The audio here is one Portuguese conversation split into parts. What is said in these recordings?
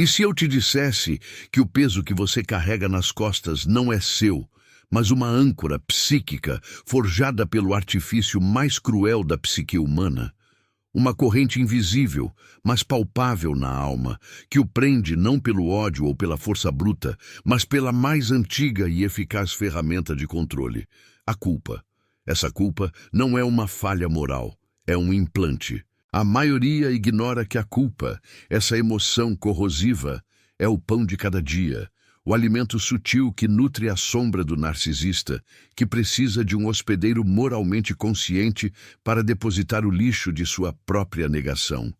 E se eu te dissesse que o peso que você carrega nas costas não é seu, mas uma âncora psíquica forjada pelo artifício mais cruel da psique humana? Uma corrente invisível, mas palpável na alma, que o prende não pelo ódio ou pela força bruta, mas pela mais antiga e eficaz ferramenta de controle: a culpa. Essa culpa não é uma falha moral, é um implante. A maioria ignora que a culpa, essa emoção corrosiva, é o pão de cada dia, o alimento sutil que nutre a sombra do narcisista, que precisa de um hospedeiro moralmente consciente para depositar o lixo de sua própria negação.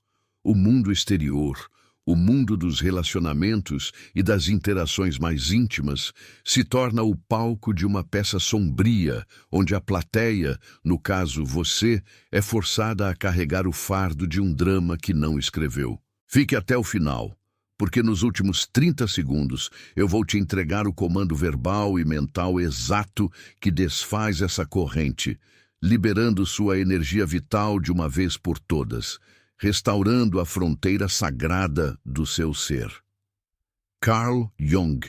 O mundo exterior, o mundo dos relacionamentos e das interações mais íntimas, se torna o palco de uma peça sombria, onde a plateia, no caso você, é forçada a carregar o fardo de um drama que não escreveu. Fique até o final, porque nos últimos 30 segundos eu vou te entregar o comando verbal e mental exato que desfaz essa corrente, liberando sua energia vital de uma vez por todas, restaurando a fronteira sagrada do seu ser. Carl Jung,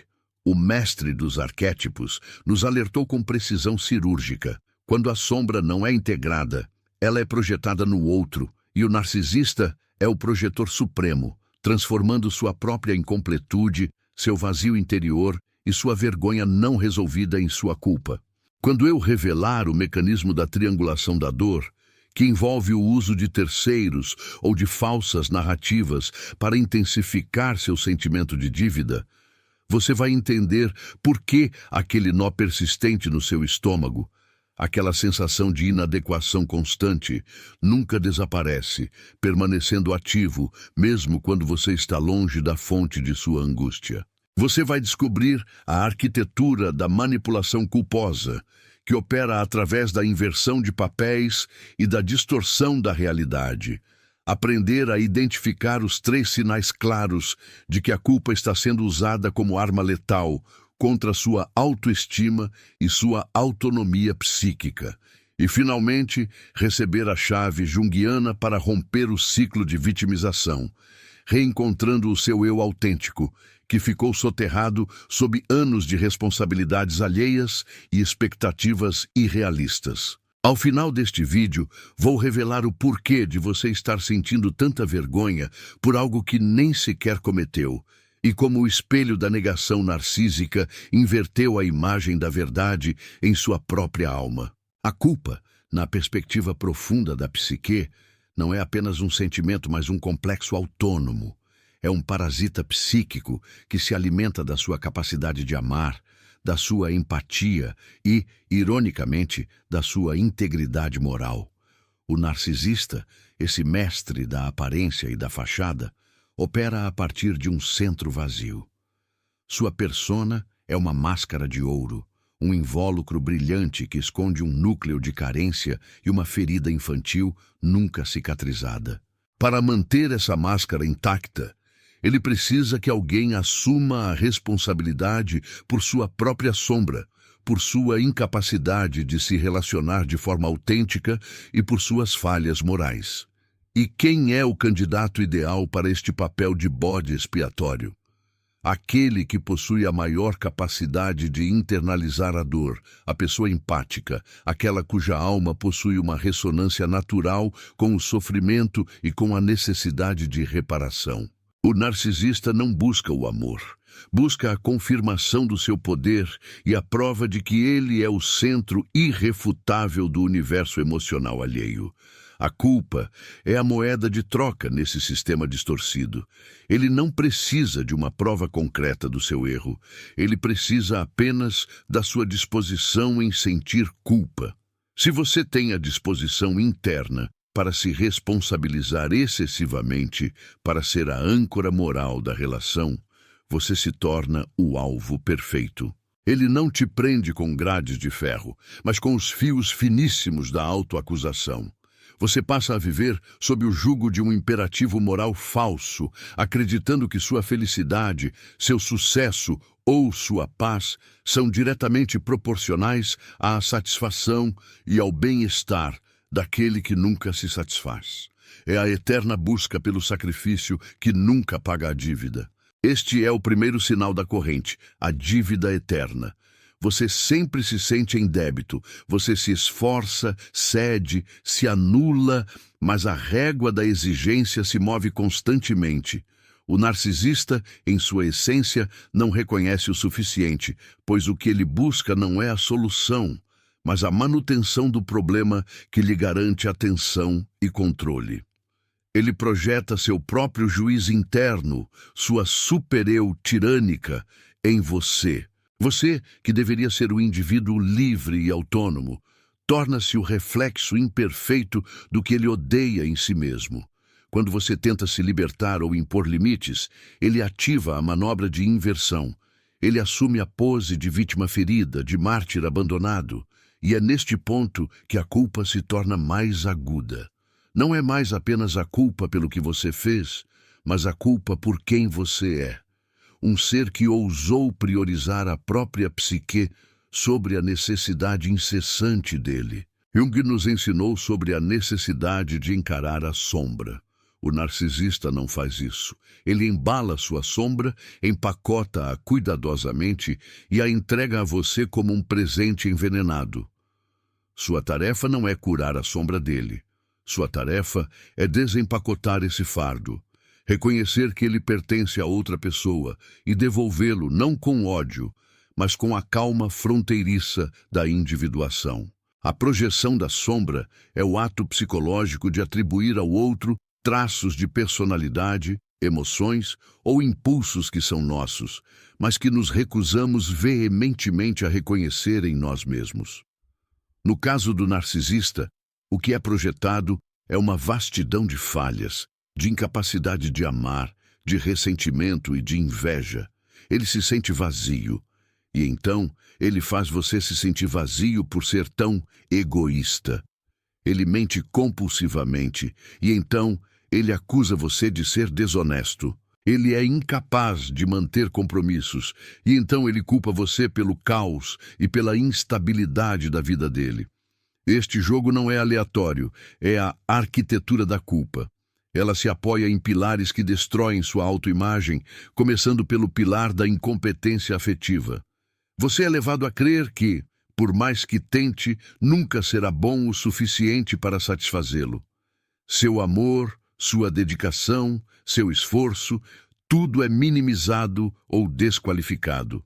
o mestre dos arquétipos, nos alertou com precisão cirúrgica. Quando a sombra não é integrada, ela é projetada no outro, e o narcisista é o projetor supremo, transformando sua própria incompletude, seu vazio interior e sua vergonha não resolvida em sua culpa. Quando eu revelar o mecanismo da triangulação da dor, que envolve o uso de terceiros ou de falsas narrativas para intensificar seu sentimento de dívida, você vai entender por que aquele nó persistente no seu estômago, aquela sensação de inadequação constante, nunca desaparece, permanecendo ativo, mesmo quando você está longe da fonte de sua angústia. Você vai descobrir a arquitetura da manipulação culposa, que opera através da inversão de papéis e da distorção da realidade. Aprender a identificar os 3 sinais claros de que a culpa está sendo usada como arma letal contra sua autoestima e sua autonomia psíquica. E, finalmente, receber a chave junguiana para romper o ciclo de vitimização, reencontrando o seu eu autêntico, que ficou soterrado sob anos de responsabilidades alheias e expectativas irrealistas. Ao final deste vídeo, vou revelar o porquê de você estar sentindo tanta vergonha por algo que nem sequer cometeu, e como o espelho da negação narcísica inverteu a imagem da verdade em sua própria alma. A culpa, na perspectiva profunda da psique, não é apenas um sentimento, mas um complexo autônomo. É um parasita psíquico que se alimenta da sua capacidade de amar, da sua empatia e, ironicamente, da sua integridade moral. O narcisista, esse mestre da aparência e da fachada, opera a partir de um centro vazio. Sua persona é uma máscara de ouro, um invólucro brilhante que esconde um núcleo de carência e uma ferida infantil nunca cicatrizada. Para manter essa máscara intacta, ele precisa que alguém assuma a responsabilidade por sua própria sombra, por sua incapacidade de se relacionar de forma autêntica e por suas falhas morais. E quem é o candidato ideal para este papel de bode expiatório? Aquele que possui a maior capacidade de internalizar a dor, a pessoa empática, aquela cuja alma possui uma ressonância natural com o sofrimento e com a necessidade de reparação. O narcisista não busca o amor, busca a confirmação do seu poder e a prova de que ele é o centro irrefutável do universo emocional alheio. A culpa é a moeda de troca nesse sistema distorcido. Ele não precisa de uma prova concreta do seu erro. Ele precisa apenas da sua disposição em sentir culpa. Se você tem a disposição interna para se responsabilizar excessivamente, para ser a âncora moral da relação, você se torna o alvo perfeito. Ele não te prende com grades de ferro, mas com os fios finíssimos da autoacusação. Você passa a viver sob o jugo de um imperativo moral falso, acreditando que sua felicidade, seu sucesso ou sua paz são diretamente proporcionais à satisfação e ao bem-estar daquele que nunca se satisfaz. É a eterna busca pelo sacrifício que nunca paga a dívida. Este é o primeiro sinal da corrente, a dívida eterna. Você sempre se sente em débito, você se esforça, cede, se anula, mas a régua da exigência se move constantemente. O narcisista, em sua essência, não reconhece o suficiente, pois o que ele busca não é a solução, mas a manutenção do problema que lhe garante atenção e controle. Ele projeta seu próprio juiz interno, sua super-eu tirânica, em você. Você, que deveria ser o indivíduo livre e autônomo, torna-se o reflexo imperfeito do que ele odeia em si mesmo. Quando você tenta se libertar ou impor limites, ele ativa a manobra de inversão. Ele assume a pose de vítima ferida, de mártir abandonado. E é neste ponto que a culpa se torna mais aguda. Não é mais apenas a culpa pelo que você fez, mas a culpa por quem você é. Um ser que ousou priorizar a própria psique sobre a necessidade incessante dele. Jung nos ensinou sobre a necessidade de encarar a sombra. O narcisista não faz isso. Ele embala sua sombra, empacota-a cuidadosamente e a entrega a você como um presente envenenado. Sua tarefa não é curar a sombra dele. Sua tarefa é desempacotar esse fardo, reconhecer que ele pertence a outra pessoa e devolvê-lo não com ódio, mas com a calma fronteiriça da individuação. A projeção da sombra é o ato psicológico de atribuir ao outro traços de personalidade, emoções ou impulsos que são nossos, mas que nos recusamos veementemente a reconhecer em nós mesmos. No caso do narcisista, o que é projetado é uma vastidão de falhas, de incapacidade de amar, de ressentimento e de inveja. Ele se sente vazio, e então ele faz você se sentir vazio por ser tão egoísta. Ele mente compulsivamente, e então ele acusa você de ser desonesto. Ele é incapaz de manter compromissos, e então ele culpa você pelo caos e pela instabilidade da vida dele. Este jogo não é aleatório, é a arquitetura da culpa. Ela se apoia em pilares que destroem sua autoimagem, começando pelo pilar da incompetência afetiva. Você é levado a crer que, por mais que tente, nunca será bom o suficiente para satisfazê-lo. Seu amor, sua dedicação, seu esforço, tudo é minimizado ou desqualificado.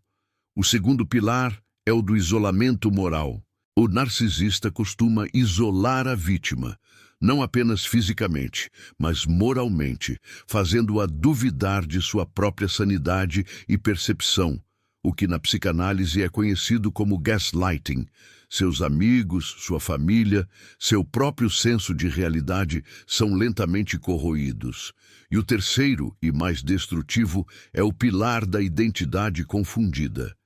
O segundo pilar é o do isolamento moral. O narcisista costuma isolar a vítima, não apenas fisicamente, mas moralmente, fazendo-a duvidar de sua própria sanidade e percepção, o que na psicanálise é conhecido como gaslighting. Seus amigos, sua família, seu próprio senso de realidade são lentamente corroídos. E o terceiro e mais destrutivo é o pilar da identidade confundida.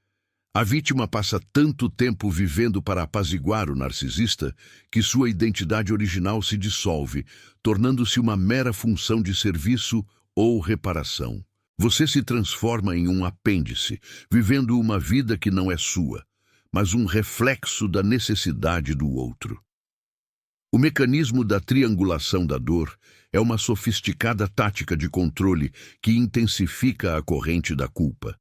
A vítima passa tanto tempo vivendo para apaziguar o narcisista que sua identidade original se dissolve, tornando-se uma mera função de serviço ou reparação. Você se transforma em um apêndice, vivendo uma vida que não é sua, mas um reflexo da necessidade do outro. O mecanismo da triangulação da dor é uma sofisticada tática de controle que intensifica a corrente da culpa.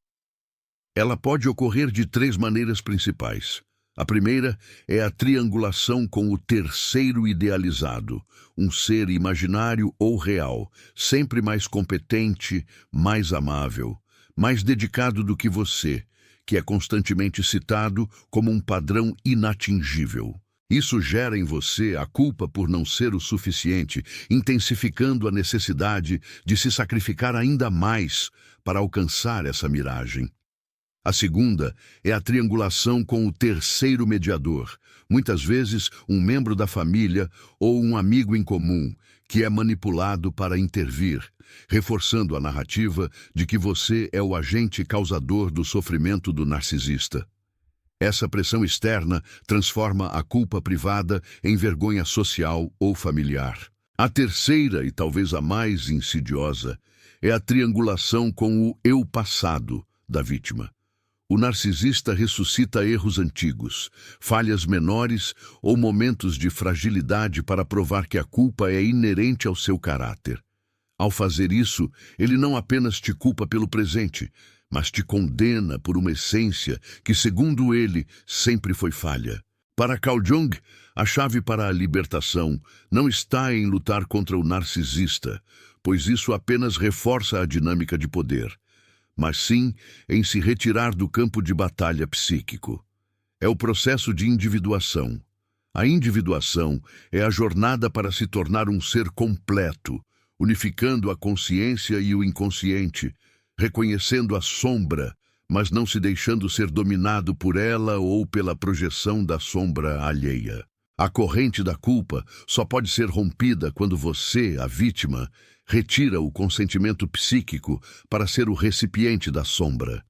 Ela pode ocorrer de 3 maneiras principais. A primeira é a triangulação com o terceiro idealizado, um ser imaginário ou real, sempre mais competente, mais amável, mais dedicado do que você, que é constantemente citado como um padrão inatingível. Isso gera em você a culpa por não ser o suficiente, intensificando a necessidade de se sacrificar ainda mais para alcançar essa miragem. A segunda é a triangulação com o terceiro mediador, muitas vezes um membro da família ou um amigo em comum, que é manipulado para intervir, reforçando a narrativa de que você é o agente causador do sofrimento do narcisista. Essa pressão externa transforma a culpa privada em vergonha social ou familiar. A terceira, e talvez a mais insidiosa, é a triangulação com o eu passado da vítima. O narcisista ressuscita erros antigos, falhas menores ou momentos de fragilidade para provar que a culpa é inerente ao seu caráter. Ao fazer isso, ele não apenas te culpa pelo presente, mas te condena por uma essência que, segundo ele, sempre foi falha. Para Carl Jung, a chave para a libertação não está em lutar contra o narcisista, pois isso apenas reforça a dinâmica de poder, mas sim em se retirar do campo de batalha psíquico. É o processo de individuação. A individuação é a jornada para se tornar um ser completo, unificando a consciência e o inconsciente, reconhecendo a sombra, mas não se deixando ser dominado por ela ou pela projeção da sombra alheia. A corrente da culpa só pode ser rompida quando você, a vítima, retira o consentimento psíquico para ser o recipiente da sombra.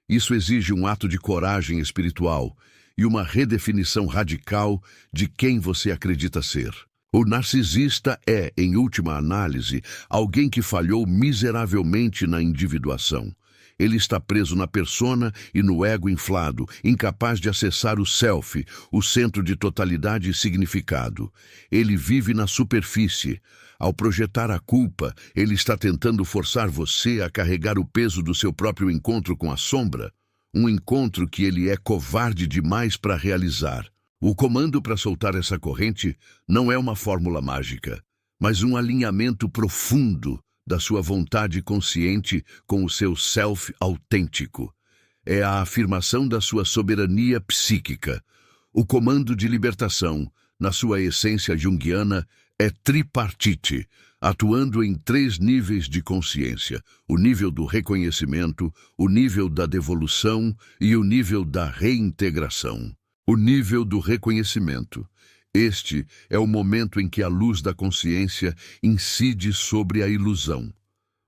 Isso exige um ato de coragem espiritual e uma redefinição radical de quem você acredita ser. O narcisista é, em última análise, alguém que falhou miseravelmente na individuação. Ele está preso na persona e no ego inflado, incapaz de acessar o self, o centro de totalidade e significado. Ele vive na superfície. Ao projetar a culpa, ele está tentando forçar você a carregar o peso do seu próprio encontro com a sombra, um encontro que ele é covarde demais para realizar. O comando para soltar essa corrente não é uma fórmula mágica, mas um alinhamento profundo da sua vontade consciente com o seu self autêntico. É a afirmação da sua soberania psíquica. O comando de libertação, na sua essência junguiana, é tripartite, atuando em 3 níveis de consciência: o nível do reconhecimento, o nível da devolução e o nível da reintegração. O nível do reconhecimento. Este é o momento em que a luz da consciência incide sobre a ilusão.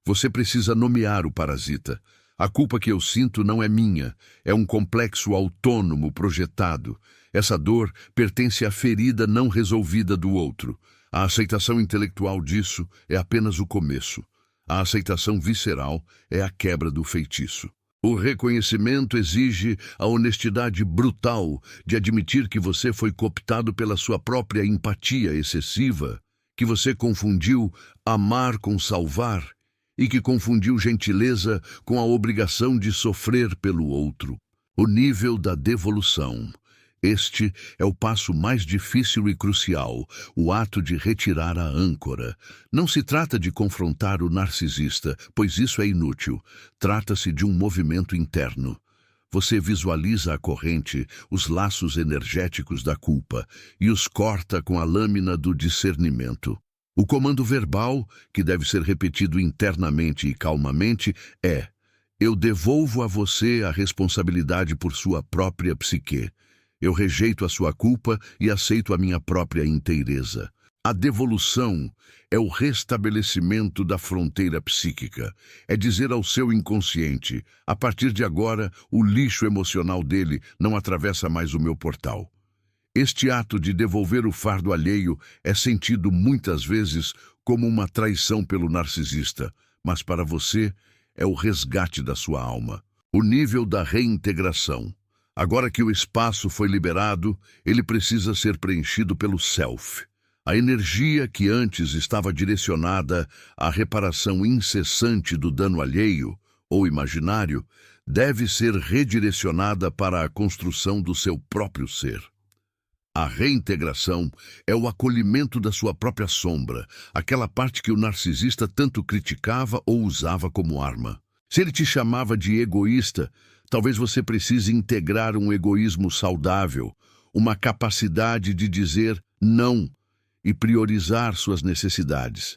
Você precisa nomear o parasita. A culpa que eu sinto não é minha, é um complexo autônomo projetado. Essa dor pertence à ferida não resolvida do outro. A aceitação intelectual disso é apenas o começo. A aceitação visceral é a quebra do feitiço. O reconhecimento exige a honestidade brutal de admitir que você foi cooptado pela sua própria empatia excessiva, que você confundiu amar com salvar e que confundiu gentileza com a obrigação de sofrer pelo outro. O nível da devolução. Este é o passo mais difícil e crucial, o ato de retirar a âncora. Não se trata de confrontar o narcisista, pois isso é inútil. Trata-se de um movimento interno. Você visualiza a corrente, os laços energéticos da culpa, e os corta com a lâmina do discernimento. O comando verbal, que deve ser repetido internamente e calmamente, é: eu devolvo a você a responsabilidade por sua própria psique. Eu rejeito a sua culpa e aceito a minha própria inteireza. A devolução é o restabelecimento da fronteira psíquica. É dizer ao seu inconsciente: a partir de agora, o lixo emocional dele não atravessa mais o meu portal. Este ato de devolver o fardo alheio é sentido muitas vezes como uma traição pelo narcisista, mas para você é o resgate da sua alma. O nível da reintegração. Agora que o espaço foi liberado, ele precisa ser preenchido pelo self. A energia que antes estava direcionada à reparação incessante do dano alheio, ou imaginário, deve ser redirecionada para a construção do seu próprio ser. A reintegração é o acolhimento da sua própria sombra, aquela parte que o narcisista tanto criticava ou usava como arma. Se ele te chamava de egoísta, talvez você precise integrar um egoísmo saudável, uma capacidade de dizer não e priorizar suas necessidades.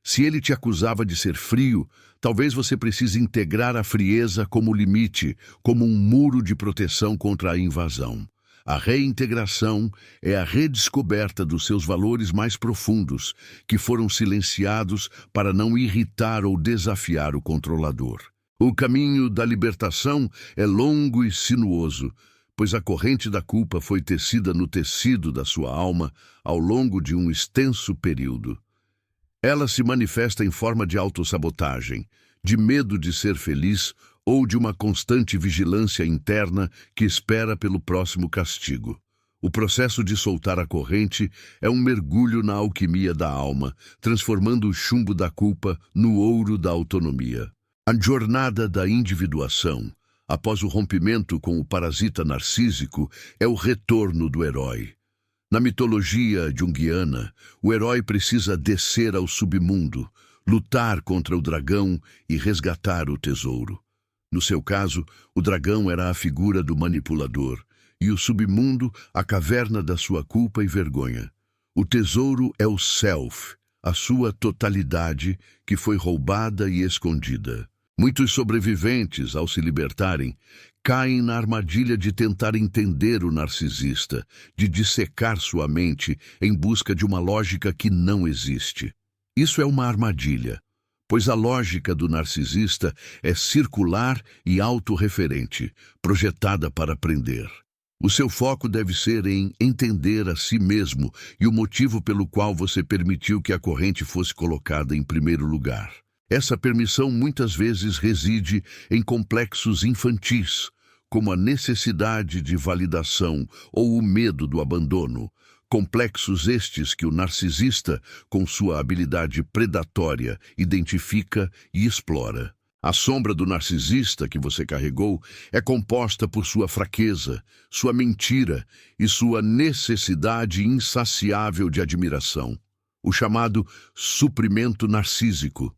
Se ele te acusava de ser frio, talvez você precise integrar a frieza como limite, como um muro de proteção contra a invasão. A reintegração é a redescoberta dos seus valores mais profundos, que foram silenciados para não irritar ou desafiar o controlador. O caminho da libertação é longo e sinuoso, pois a corrente da culpa foi tecida no tecido da sua alma ao longo de um extenso período. Ela se manifesta em forma de autossabotagem, de medo de ser feliz ou de uma constante vigilância interna que espera pelo próximo castigo. O processo de soltar a corrente é um mergulho na alquimia da alma, transformando o chumbo da culpa no ouro da autonomia. A jornada da individuação, após o rompimento com o parasita narcísico, é o retorno do herói. Na mitologia junguiana, o herói precisa descer ao submundo, lutar contra o dragão e resgatar o tesouro. No seu caso, o dragão era a figura do manipulador, e o submundo a caverna da sua culpa e vergonha. O tesouro é o self, a sua totalidade que foi roubada e escondida. Muitos sobreviventes, ao se libertarem, caem na armadilha de tentar entender o narcisista, de dissecar sua mente em busca de uma lógica que não existe. Isso é uma armadilha, pois a lógica do narcisista é circular e autorreferente, projetada para prender. O seu foco deve ser em entender a si mesmo e o motivo pelo qual você permitiu que a corrente fosse colocada em primeiro lugar. Essa permissão muitas vezes reside em complexos infantis, como a necessidade de validação ou o medo do abandono. Complexos estes que o narcisista, com sua habilidade predatória, identifica e explora. A sombra do narcisista que você carregou é composta por sua fraqueza, sua mentira e sua necessidade insaciável de admiração. O chamado suprimento narcísico.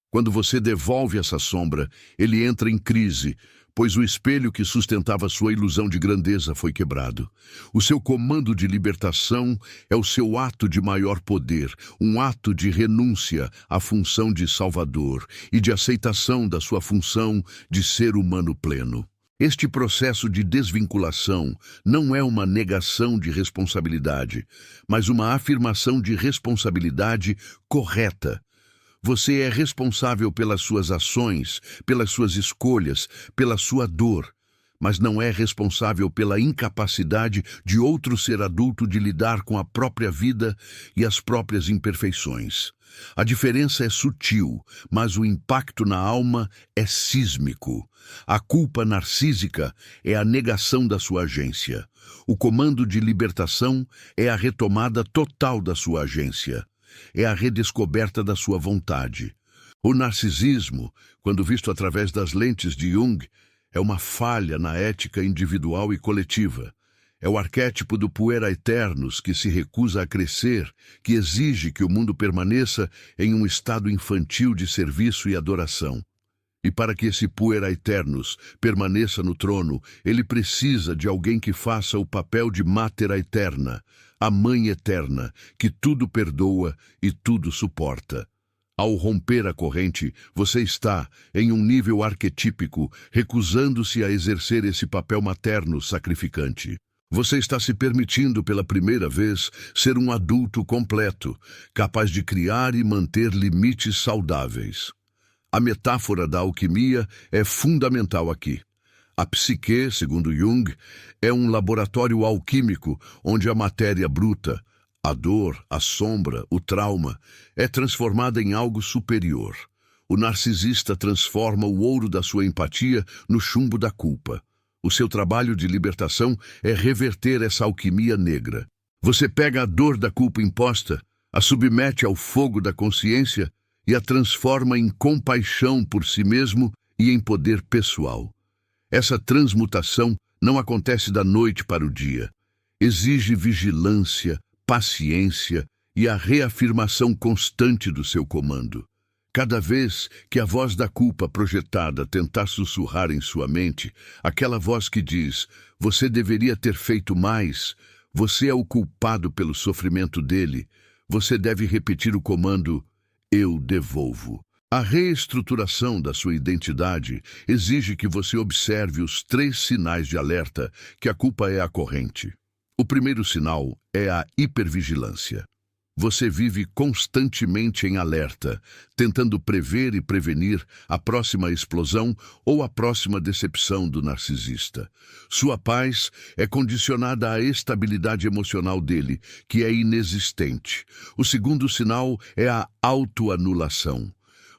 Quando você devolve essa sombra, ele entra em crise, pois o espelho que sustentava sua ilusão de grandeza foi quebrado. O seu comando de libertação é o seu ato de maior poder, um ato de renúncia à função de salvador e de aceitação da sua função de ser humano pleno. Este processo de desvinculação não é uma negação de responsabilidade, mas uma afirmação de responsabilidade correta. Você é responsável pelas suas ações, pelas suas escolhas, pela sua dor, mas não é responsável pela incapacidade de outro ser adulto de lidar com a própria vida e as próprias imperfeições. A diferença é sutil, mas o impacto na alma é sísmico. A culpa narcísica é a negação da sua agência. O comando de libertação é a retomada total da sua agência. É a redescoberta da sua vontade. O narcisismo, quando visto através das lentes de Jung, é uma falha na ética individual e coletiva. É o arquétipo do puer aeternus que se recusa a crescer, que exige que o mundo permaneça em um estado infantil de serviço e adoração. E para que esse puer aeternus permaneça no trono, ele precisa de alguém que faça o papel de mater aeterna, a mãe eterna, que tudo perdoa e tudo suporta. Ao romper a corrente, você está, em um nível arquetípico, recusando-se a exercer esse papel materno sacrificante. Você está se permitindo pela primeira vez ser um adulto completo, capaz de criar e manter limites saudáveis. A metáfora da alquimia é fundamental aqui. A psique, segundo Jung, é um laboratório alquímico onde a matéria bruta, a dor, a sombra, o trauma, é transformada em algo superior. O narcisista transforma o ouro da sua empatia no chumbo da culpa. O seu trabalho de libertação é reverter essa alquimia negra. Você pega a dor da culpa imposta, a submete ao fogo da consciência e a transforma em compaixão por si mesmo e em poder pessoal. Essa transmutação não acontece da noite para o dia. Exige vigilância, paciência e a reafirmação constante do seu comando. Cada vez que a voz da culpa projetada tentar sussurrar em sua mente, aquela voz que diz, você deveria ter feito mais, você é o culpado pelo sofrimento dele, você deve repetir o comando, eu devolvo. A reestruturação da sua identidade exige que você observe os 3 sinais de alerta que a culpa é a corrente. O primeiro sinal é a hipervigilância. Você vive constantemente em alerta, tentando prever e prevenir a próxima explosão ou a próxima decepção do narcisista. Sua paz é condicionada à estabilidade emocional dele, que é inexistente. O segundo sinal é a autoanulação.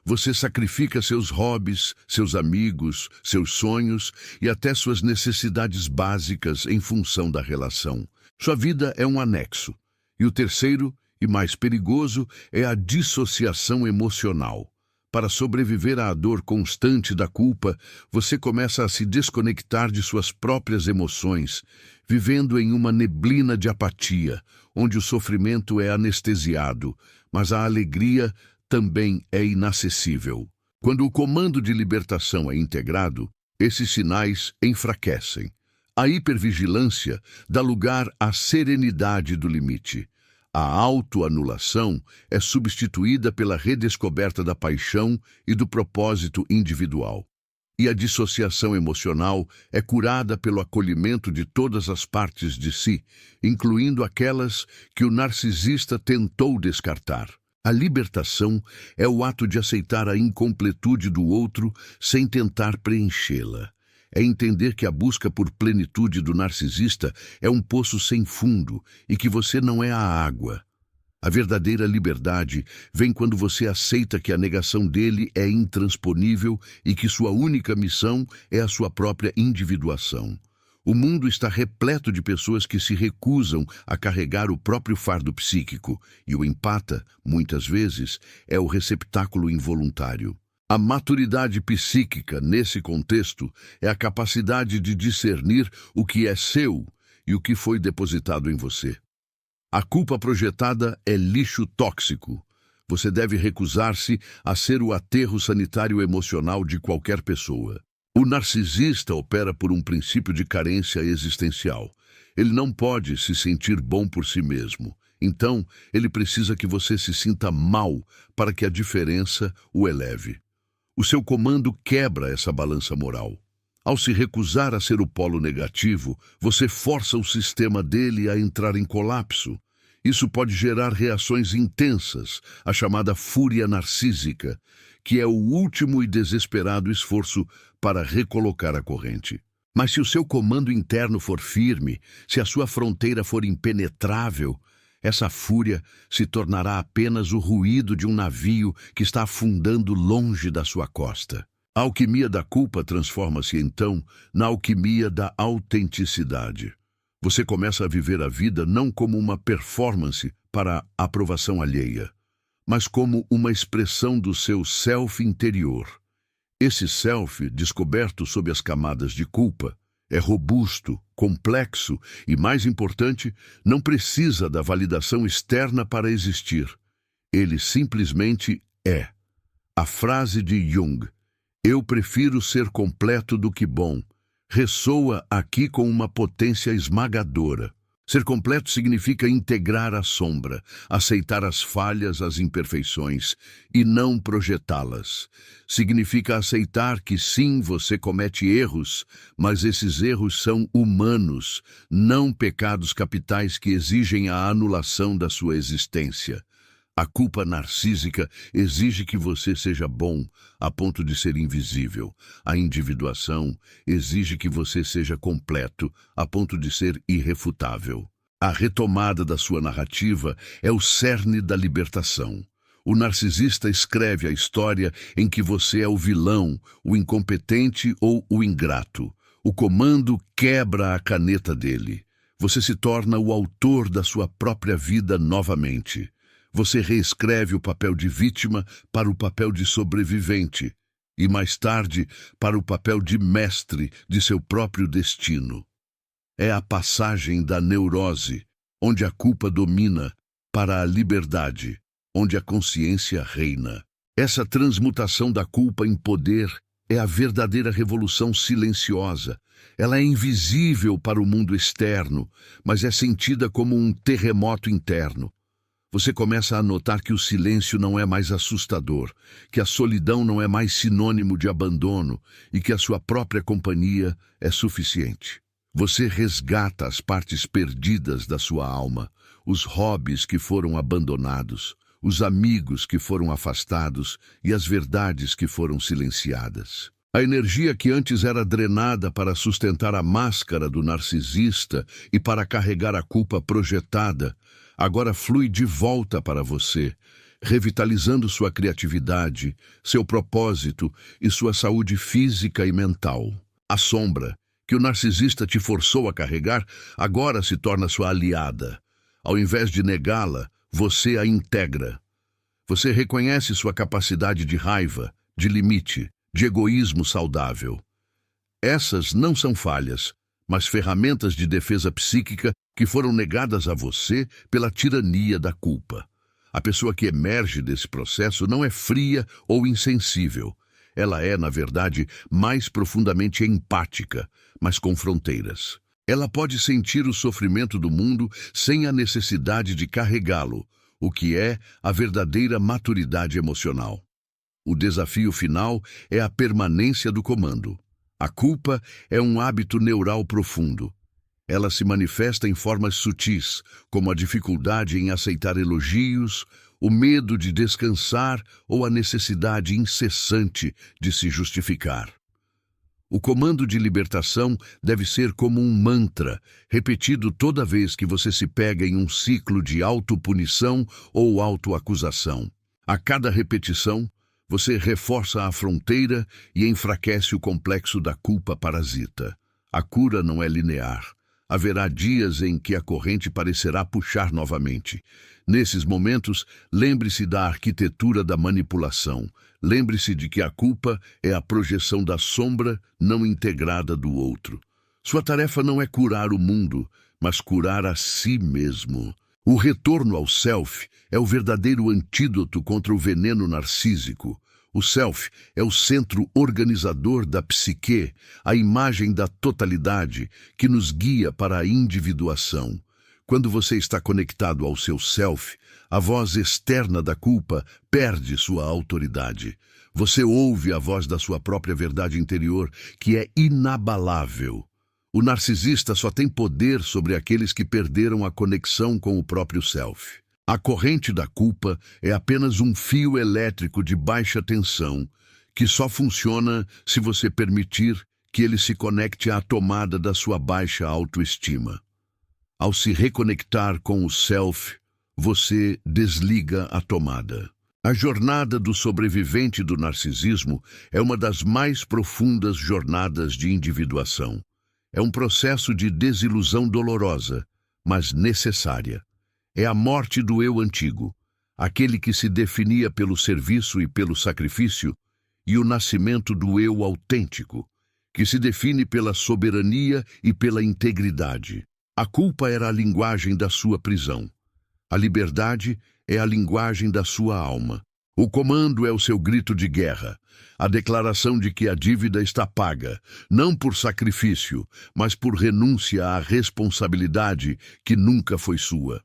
Você sacrifica seus hobbies, seus amigos, seus sonhos e até suas necessidades básicas em função da relação. Sua vida é um anexo. E o terceiro, e mais perigoso, é a dissociação emocional. Para sobreviver à dor constante da culpa, você começa a se desconectar de suas próprias emoções, vivendo em uma neblina de apatia, onde o sofrimento é anestesiado, mas a alegria também é inacessível. Quando o comando de libertação é integrado, esses sinais enfraquecem. A hipervigilância dá lugar à serenidade do limite. A autoanulação é substituída pela redescoberta da paixão e do propósito individual. E a dissociação emocional é curada pelo acolhimento de todas as partes de si, incluindo aquelas que o narcisista tentou descartar. A libertação é o ato de aceitar a incompletude do outro sem tentar preenchê-la. É entender que a busca por plenitude do narcisista é um poço sem fundo e que você não é a água. A verdadeira liberdade vem quando você aceita que a negação dele é intransponível e que sua única missão é a sua própria individuação. O mundo está repleto de pessoas que se recusam a carregar o próprio fardo psíquico, e o empata, muitas vezes, é o receptáculo involuntário. A maturidade psíquica, nesse contexto, é a capacidade de discernir o que é seu e o que foi depositado em você. A culpa projetada é lixo tóxico. Você deve recusar-se a ser o aterro sanitário emocional de qualquer pessoa. O narcisista opera por um princípio de carência existencial. Ele não pode se sentir bom por si mesmo. Então, ele precisa que você se sinta mal para que a diferença o eleve. O seu comando quebra essa balança moral. Ao se recusar a ser o polo negativo, você força o sistema dele a entrar em colapso. Isso pode gerar reações intensas, a chamada fúria narcísica, que é o último e desesperado esforço para recolocar a corrente. Mas se o seu comando interno for firme, se a sua fronteira for impenetrável, essa fúria se tornará apenas o ruído de um navio que está afundando longe da sua costa. A alquimia da culpa transforma-se, então, na alquimia da autenticidade. Você começa a viver a vida não como uma performance para a aprovação alheia, mas como uma expressão do seu self interior. Esse self, descoberto sob as camadas de culpa, é robusto, complexo e, mais importante, não precisa da validação externa para existir. Ele simplesmente é. A frase de Jung, "Eu prefiro ser completo do que bom", ressoa aqui com uma potência esmagadora. Ser completo significa integrar a sombra, aceitar as falhas, as imperfeições e não projetá-las. Significa aceitar que sim, você comete erros, mas esses erros são humanos, não pecados capitais que exigem a anulação da sua existência. A culpa narcísica exige que você seja bom, a ponto de ser invisível. A individuação exige que você seja completo, a ponto de ser irrefutável. A retomada da sua narrativa é o cerne da libertação. O narcisista escreve a história em que você é o vilão, o incompetente ou o ingrato. O comando quebra a caneta dele. Você se torna o autor da sua própria vida novamente. Você reescreve o papel de vítima para o papel de sobrevivente e, mais tarde, para o papel de mestre de seu próprio destino. É a passagem da neurose, onde a culpa domina, para a liberdade, onde a consciência reina. Essa transmutação da culpa em poder é a verdadeira revolução silenciosa. Ela é invisível para o mundo externo, mas é sentida como um terremoto interno. Você começa a notar que o silêncio não é mais assustador, que a solidão não é mais sinônimo de abandono e que a sua própria companhia é suficiente. Você resgata as partes perdidas da sua alma, os hobbies que foram abandonados, os amigos que foram afastados e as verdades que foram silenciadas. A energia que antes era drenada para sustentar a máscara do narcisista e para carregar a culpa projetada, agora flui de volta para você, revitalizando sua criatividade, seu propósito e sua saúde física e mental. A sombra, que o narcisista te forçou a carregar, agora se torna sua aliada. Ao invés de negá-la, você a integra. Você reconhece sua capacidade de raiva, de limite, de egoísmo saudável. Essas não são falhas, mas ferramentas de defesa psíquica que foram negadas a você pela tirania da culpa. A pessoa que emerge desse processo não é fria ou insensível. Ela é, na verdade, mais profundamente empática, mas com fronteiras. Ela pode sentir o sofrimento do mundo sem a necessidade de carregá-lo, o que é a verdadeira maturidade emocional. O desafio final é a permanência do comando. A culpa é um hábito neural profundo. Ela se manifesta em formas sutis, como a dificuldade em aceitar elogios, o medo de descansar ou a necessidade incessante de se justificar. O comando de libertação deve ser como um mantra, repetido toda vez que você se pega em um ciclo de autopunição ou autoacusação. A cada repetição, você reforça a fronteira e enfraquece o complexo da culpa parasita. A cura não é linear. Haverá dias em que a corrente parecerá puxar novamente. Nesses momentos, lembre-se da arquitetura da manipulação. Lembre-se de que a culpa é a projeção da sombra não integrada do outro. Sua tarefa não é curar o mundo, mas curar a si mesmo. O retorno ao self é o verdadeiro antídoto contra o veneno narcísico. O self é o centro organizador da psique, a imagem da totalidade que nos guia para a individuação. Quando você está conectado ao seu self, a voz externa da culpa perde sua autoridade. Você ouve a voz da sua própria verdade interior, que é inabalável. O narcisista só tem poder sobre aqueles que perderam a conexão com o próprio self. A corrente da culpa é apenas um fio elétrico de baixa tensão, que só funciona se você permitir que ele se conecte à tomada da sua baixa autoestima. Ao se reconectar com o self, você desliga a tomada. A jornada do sobrevivente do narcisismo é uma das mais profundas jornadas de individuação. É um processo de desilusão dolorosa, mas necessária. É a morte do eu antigo, aquele que se definia pelo serviço e pelo sacrifício, e o nascimento do eu autêntico, que se define pela soberania e pela integridade. A culpa era a linguagem da sua prisão. A liberdade é a linguagem da sua alma. O comando é o seu grito de guerra, a declaração de que a dívida está paga, não por sacrifício, mas por renúncia à responsabilidade que nunca foi sua.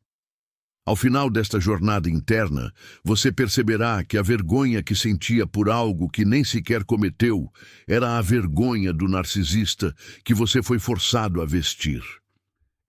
Ao final desta jornada interna, você perceberá que a vergonha que sentia por algo que nem sequer cometeu era a vergonha do narcisista que você foi forçado a vestir.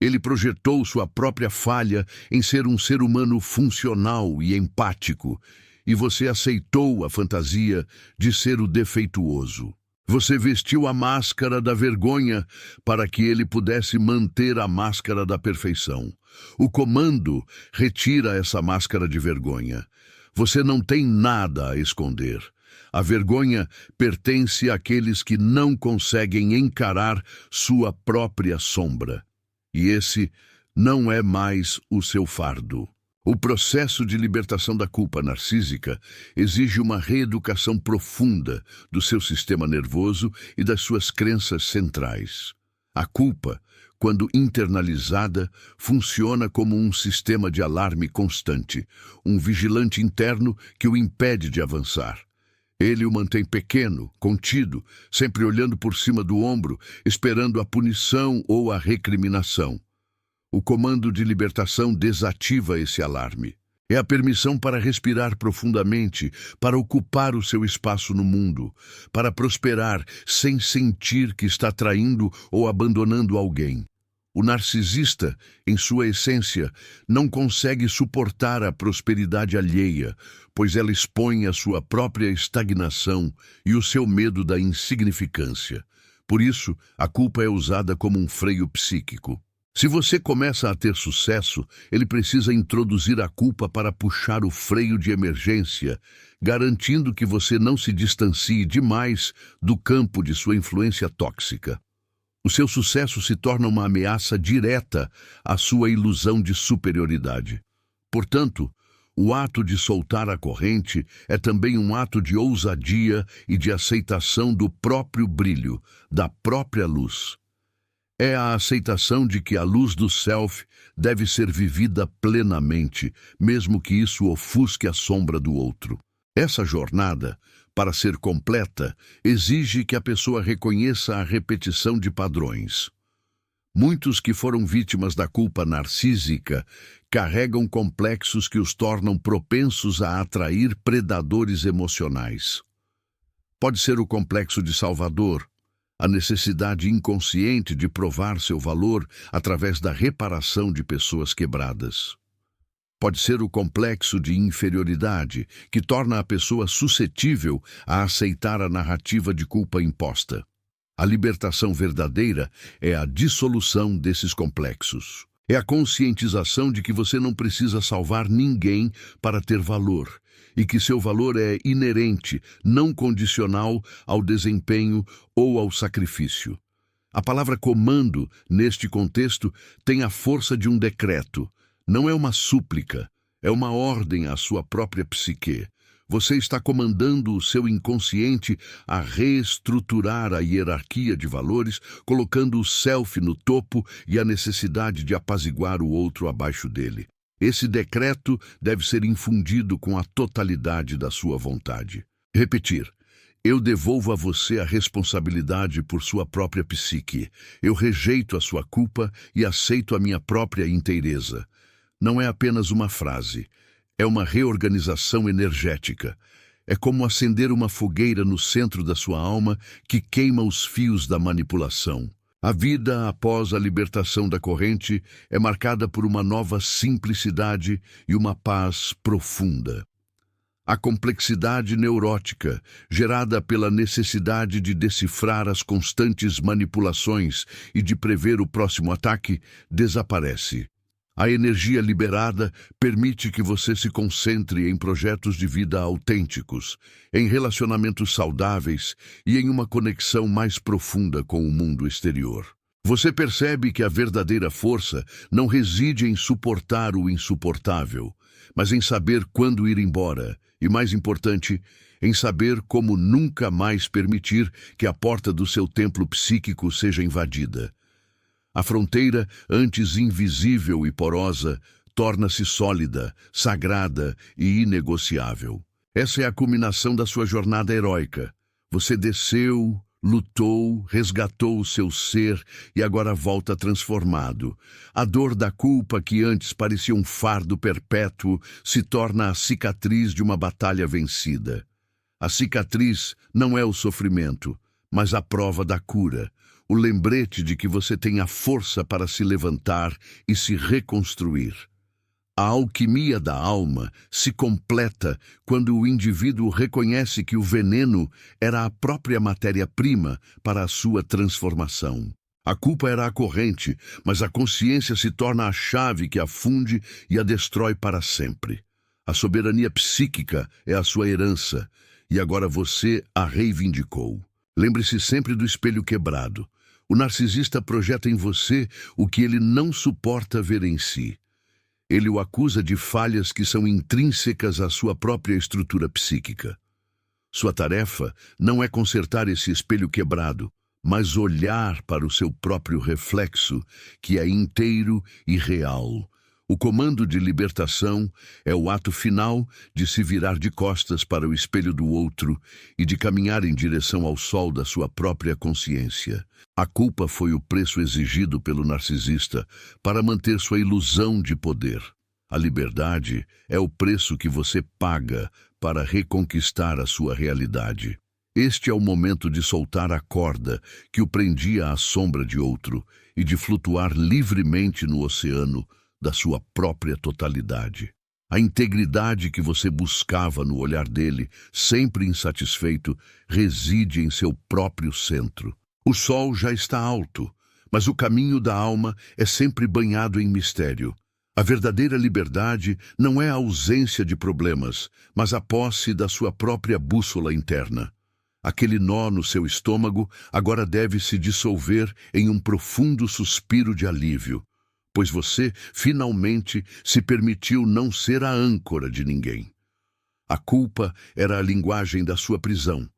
Ele projetou sua própria falha em ser um ser humano funcional e empático, e você aceitou a fantasia de ser o defeituoso. Você vestiu a máscara da vergonha para que ele pudesse manter a máscara da perfeição. O comando retira essa máscara de vergonha. Você não tem nada a esconder. A vergonha pertence àqueles que não conseguem encarar sua própria sombra. E esse não é mais o seu fardo. O processo de libertação da culpa narcísica exige uma reeducação profunda do seu sistema nervoso e das suas crenças centrais. A culpa, quando internalizada, funciona como um sistema de alarme constante, um vigilante interno que o impede de avançar. Ele o mantém pequeno, contido, sempre olhando por cima do ombro, esperando a punição ou a recriminação. O comando de libertação desativa esse alarme. É a permissão para respirar profundamente, para ocupar o seu espaço no mundo, para prosperar sem sentir que está traindo ou abandonando alguém. O narcisista, em sua essência, não consegue suportar a prosperidade alheia, pois ela expõe a sua própria estagnação e o seu medo da insignificância. Por isso, a culpa é usada como um freio psíquico. Se você começa a ter sucesso, ele precisa introduzir a culpa para puxar o freio de emergência, garantindo que você não se distancie demais do campo de sua influência tóxica. O seu sucesso se torna uma ameaça direta à sua ilusão de superioridade. Portanto, o ato de soltar a corrente é também um ato de ousadia e de aceitação do próprio brilho, da própria luz. É a aceitação de que a luz do self deve ser vivida plenamente, mesmo que isso ofusque a sombra do outro. Essa jornada, para ser completa, exige que a pessoa reconheça a repetição de padrões. Muitos que foram vítimas da culpa narcísica carregam complexos que os tornam propensos a atrair predadores emocionais. Pode ser o complexo de Salvador, a necessidade inconsciente de provar seu valor através da reparação de pessoas quebradas. Pode ser o complexo de inferioridade, que torna a pessoa suscetível a aceitar a narrativa de culpa imposta. A libertação verdadeira é a dissolução desses complexos. É a conscientização de que você não precisa salvar ninguém para ter valor, e que seu valor é inerente, não condicional ao desempenho ou ao sacrifício. A palavra comando, neste contexto, tem a força de um decreto. Não é uma súplica, é uma ordem à sua própria psique. Você está comandando o seu inconsciente a reestruturar a hierarquia de valores, colocando o self no topo e a necessidade de apaziguar o outro abaixo dele. Esse decreto deve ser infundido com a totalidade da sua vontade. Repetir. Eu devolvo a você a responsabilidade por sua própria psique. Eu rejeito a sua culpa e aceito a minha própria inteireza. Não é apenas uma frase. É uma reorganização energética. É como acender uma fogueira no centro da sua alma que queima os fios da manipulação. A vida após a libertação da corrente é marcada por uma nova simplicidade e uma paz profunda. A complexidade neurótica, gerada pela necessidade de decifrar as constantes manipulações e de prever o próximo ataque, desaparece. A energia liberada permite que você se concentre em projetos de vida autênticos, em relacionamentos saudáveis e em uma conexão mais profunda com o mundo exterior. Você percebe que a verdadeira força não reside em suportar o insuportável, mas em saber quando ir embora e, mais importante, em saber como nunca mais permitir que a porta do seu templo psíquico seja invadida. A fronteira, antes invisível e porosa, torna-se sólida, sagrada e inegociável. Essa é a culminação da sua jornada heróica. Você desceu, lutou, resgatou o seu ser e agora volta transformado. A dor da culpa, que antes parecia um fardo perpétuo, se torna a cicatriz de uma batalha vencida. A cicatriz não é o sofrimento, mas a prova da cura. O lembrete de que você tem a força para se levantar e se reconstruir. A alquimia da alma se completa quando o indivíduo reconhece que o veneno era a própria matéria-prima para a sua transformação. A culpa era a corrente, mas a consciência se torna a chave que a funde e a destrói para sempre. A soberania psíquica é a sua herança, e agora você a reivindicou. Lembre-se sempre do espelho quebrado. O narcisista projeta em você o que ele não suporta ver em si. Ele o acusa de falhas que são intrínsecas à sua própria estrutura psíquica. Sua tarefa não é consertar esse espelho quebrado, mas olhar para o seu próprio reflexo, que é inteiro e real. O comando de libertação é o ato final de se virar de costas para o espelho do outro e de caminhar em direção ao sol da sua própria consciência. A culpa foi o preço exigido pelo narcisista para manter sua ilusão de poder. A liberdade é o preço que você paga para reconquistar a sua realidade. Este é o momento de soltar a corda que o prendia à sombra de outro e de flutuar livremente no oceano da sua própria totalidade. A integridade que você buscava no olhar dele, sempre insatisfeito, reside em seu próprio centro. O sol já está alto, mas o caminho da alma é sempre banhado em mistério. A verdadeira liberdade não é a ausência de problemas, mas a posse da sua própria bússola interna. Aquele nó no seu estômago agora deve se dissolver em um profundo suspiro de alívio, pois você finalmente se permitiu não ser a âncora de ninguém. A culpa era a linguagem da sua prisão.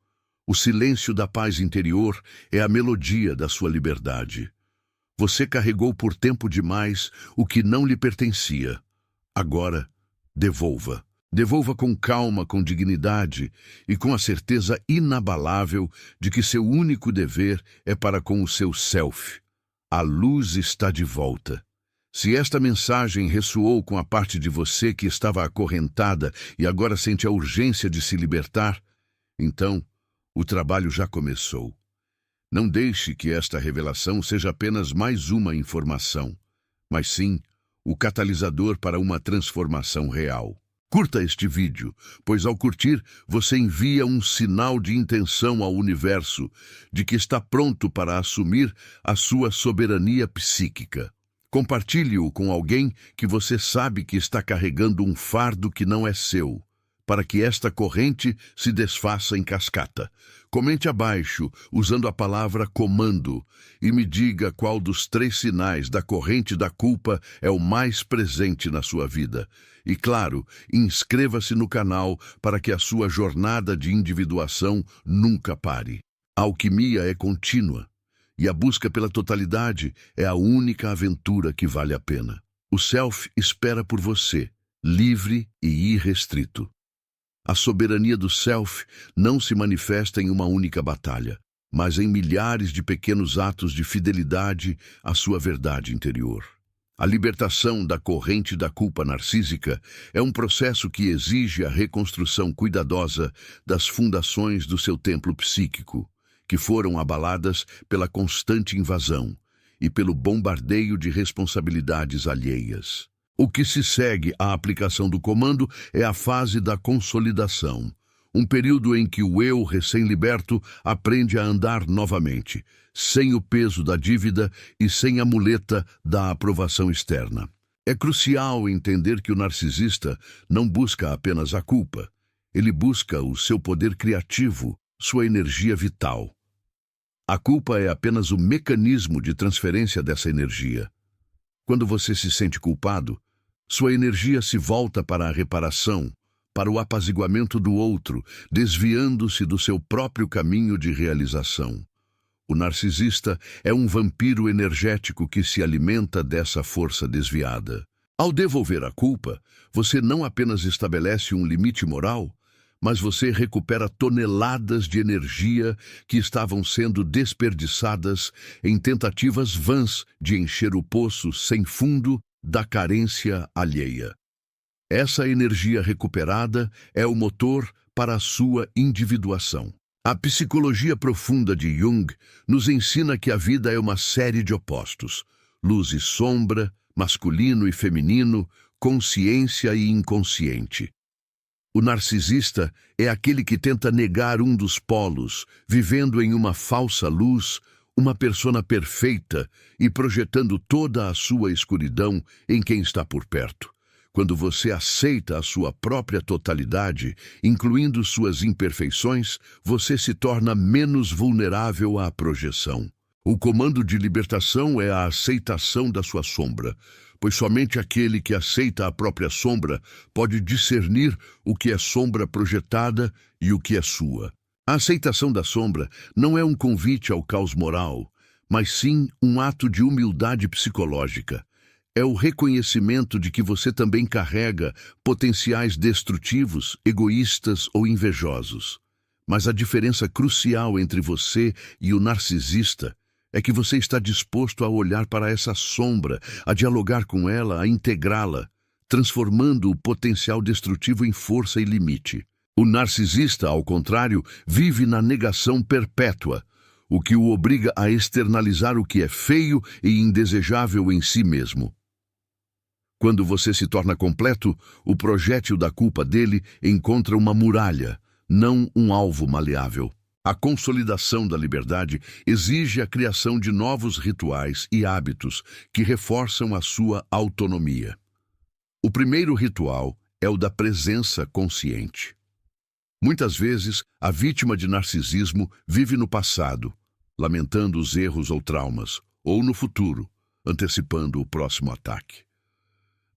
O silêncio da paz interior é a melodia da sua liberdade. Você carregou por tempo demais o que não lhe pertencia. Agora, devolva. Devolva com calma, com dignidade e com a certeza inabalável de que seu único dever é para com o seu self. A luz está de volta. Se esta mensagem ressoou com a parte de você que estava acorrentada e agora sente a urgência de se libertar, então o trabalho já começou. Não deixe que esta revelação seja apenas mais uma informação, mas sim o catalisador para uma transformação real. Curta este vídeo, pois ao curtir, você envia um sinal de intenção ao universo de que está pronto para assumir a sua soberania psíquica. Compartilhe-o com alguém que você sabe que está carregando um fardo que não é seu, para que esta corrente se desfaça em cascata. Comente abaixo, usando a palavra comando, e me diga qual dos 3 sinais da corrente da culpa é o mais presente na sua vida. E claro, inscreva-se no canal para que a sua jornada de individuação nunca pare. A alquimia é contínua, e a busca pela totalidade é a única aventura que vale a pena. O Self espera por você, livre e irrestrito. A soberania do Self não se manifesta em uma única batalha, mas em milhares de pequenos atos de fidelidade à sua verdade interior. A libertação da corrente da culpa narcísica é um processo que exige a reconstrução cuidadosa das fundações do seu templo psíquico, que foram abaladas pela constante invasão e pelo bombardeio de responsabilidades alheias. O que se segue à aplicação do comando é a fase da consolidação, um período em que o eu recém-liberto aprende a andar novamente, sem o peso da dívida e sem a muleta da aprovação externa. É crucial entender que o narcisista não busca apenas a culpa, ele busca o seu poder criativo, sua energia vital. A culpa é apenas o mecanismo de transferência dessa energia. Quando você se sente culpado, sua energia se volta para a reparação, para o apaziguamento do outro, desviando-se do seu próprio caminho de realização. O narcisista é um vampiro energético que se alimenta dessa força desviada. Ao devolver a culpa, você não apenas estabelece um limite moral, mas você recupera toneladas de energia que estavam sendo desperdiçadas em tentativas vãs de encher o poço sem fundo da carência alheia. Essa energia recuperada é o motor para a sua individuação. A psicologia profunda de Jung nos ensina que a vida é uma série de opostos: luz e sombra, masculino e feminino, consciência e inconsciente. O narcisista é aquele que tenta negar um dos polos, vivendo em uma falsa luz, uma persona perfeita e projetando toda a sua escuridão em quem está por perto. Quando você aceita a sua própria totalidade, incluindo suas imperfeições, você se torna menos vulnerável à projeção. O comando de libertação é a aceitação da sua sombra, pois somente aquele que aceita a própria sombra pode discernir o que é sombra projetada e o que é sua. A aceitação da sombra não é um convite ao caos moral, mas sim um ato de humildade psicológica. É o reconhecimento de que você também carrega potenciais destrutivos, egoístas ou invejosos. Mas a diferença crucial entre você e o narcisista é que você está disposto a olhar para essa sombra, a dialogar com ela, a integrá-la, transformando o potencial destrutivo em força e limite. O narcisista, ao contrário, vive na negação perpétua, o que o obriga a externalizar o que é feio e indesejável em si mesmo. Quando você se torna completo, o projétil da culpa dele encontra uma muralha, não um alvo maleável. A consolidação da liberdade exige a criação de novos rituais e hábitos que reforçam a sua autonomia. O primeiro ritual é o da presença consciente. Muitas vezes, a vítima de narcisismo vive no passado, lamentando os erros ou traumas, ou no futuro, antecipando o próximo ataque.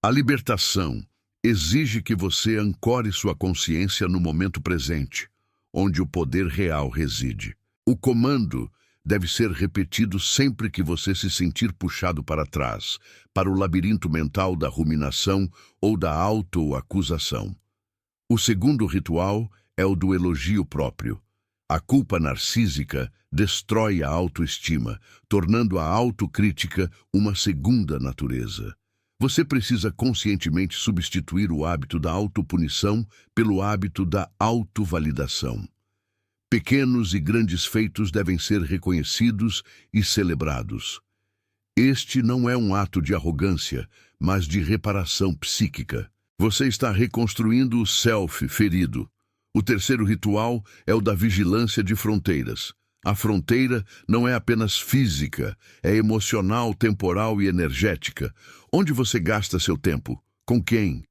A libertação exige que você ancore sua consciência no momento presente, onde o poder real reside. O comando deve ser repetido sempre que você se sentir puxado para trás, para o labirinto mental da ruminação ou da autoacusação. O segundo ritual é o do elogio próprio. A culpa narcísica destrói a autoestima, tornando a autocrítica uma segunda natureza. Você precisa conscientemente substituir o hábito da autopunição pelo hábito da autovalidação. Pequenos e grandes feitos devem ser reconhecidos e celebrados. Este não é um ato de arrogância, mas de reparação psíquica. Você está reconstruindo o self ferido. O terceiro ritual é o da vigilância de fronteiras. A fronteira não é apenas física, é emocional, temporal e energética. Onde você gasta seu tempo? Com quem?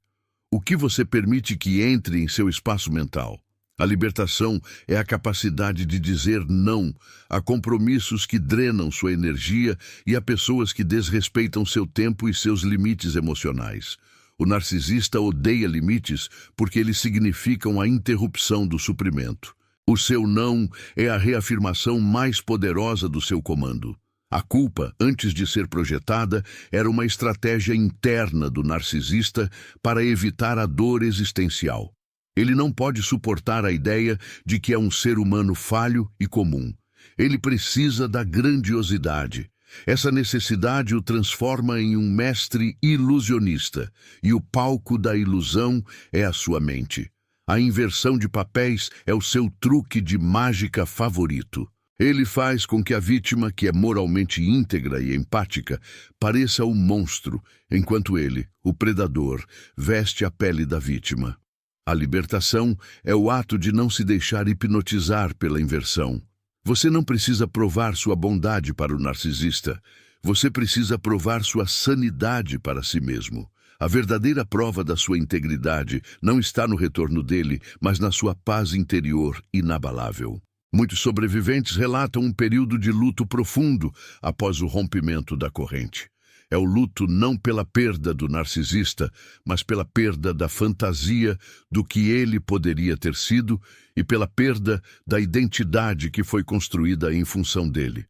O que você permite que entre em seu espaço mental? A libertação é a capacidade de dizer não a compromissos que drenam sua energia e a pessoas que desrespeitam seu tempo e seus limites emocionais. O narcisista odeia limites porque eles significam a interrupção do suprimento. O seu não é a reafirmação mais poderosa do seu comando. A culpa, antes de ser projetada, era uma estratégia interna do narcisista para evitar a dor existencial. Ele não pode suportar a ideia de que é um ser humano falho e comum. Ele precisa da grandiosidade. Essa necessidade o transforma em um mestre ilusionista, e o palco da ilusão é a sua mente. A inversão de papéis é o seu truque de mágica favorito. Ele faz com que a vítima, que é moralmente íntegra e empática, pareça um monstro, enquanto ele, o predador, veste a pele da vítima. A libertação é o ato de não se deixar hipnotizar pela inversão. Você não precisa provar sua bondade para o narcisista. Você precisa provar sua sanidade para si mesmo. A verdadeira prova da sua integridade não está no retorno dele, mas na sua paz interior inabalável. Muitos sobreviventes relatam um período de luto profundo após o rompimento da corrente. É o luto não pela perda do narcisista, mas pela perda da fantasia do que ele poderia ter sido e pela perda da identidade que foi construída em função dele.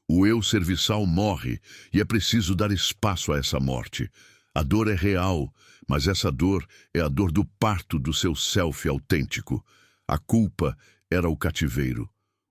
O eu serviçal morre e é preciso dar espaço a essa morte. A dor é real, mas essa dor é a dor do parto do seu self autêntico. A culpa era o cativeiro.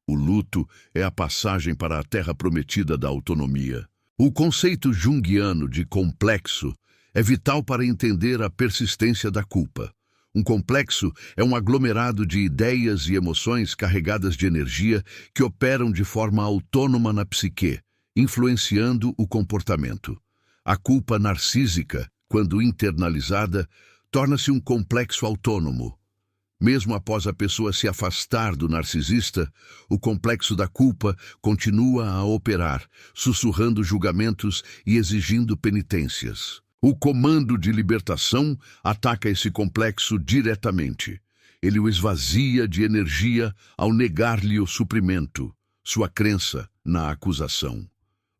O luto é a passagem para a terra prometida da autonomia. O conceito junguiano de complexo é vital para entender a persistência da culpa. Um complexo é um aglomerado de ideias e emoções carregadas de energia que operam de forma autônoma na psique, influenciando o comportamento. A culpa narcísica, quando internalizada, torna-se um complexo autônomo. Mesmo após a pessoa se afastar do narcisista, o complexo da culpa continua a operar, sussurrando julgamentos e exigindo penitências. O comando de libertação ataca esse complexo diretamente. Ele o esvazia de energia ao negar-lhe o suprimento, sua crença na acusação.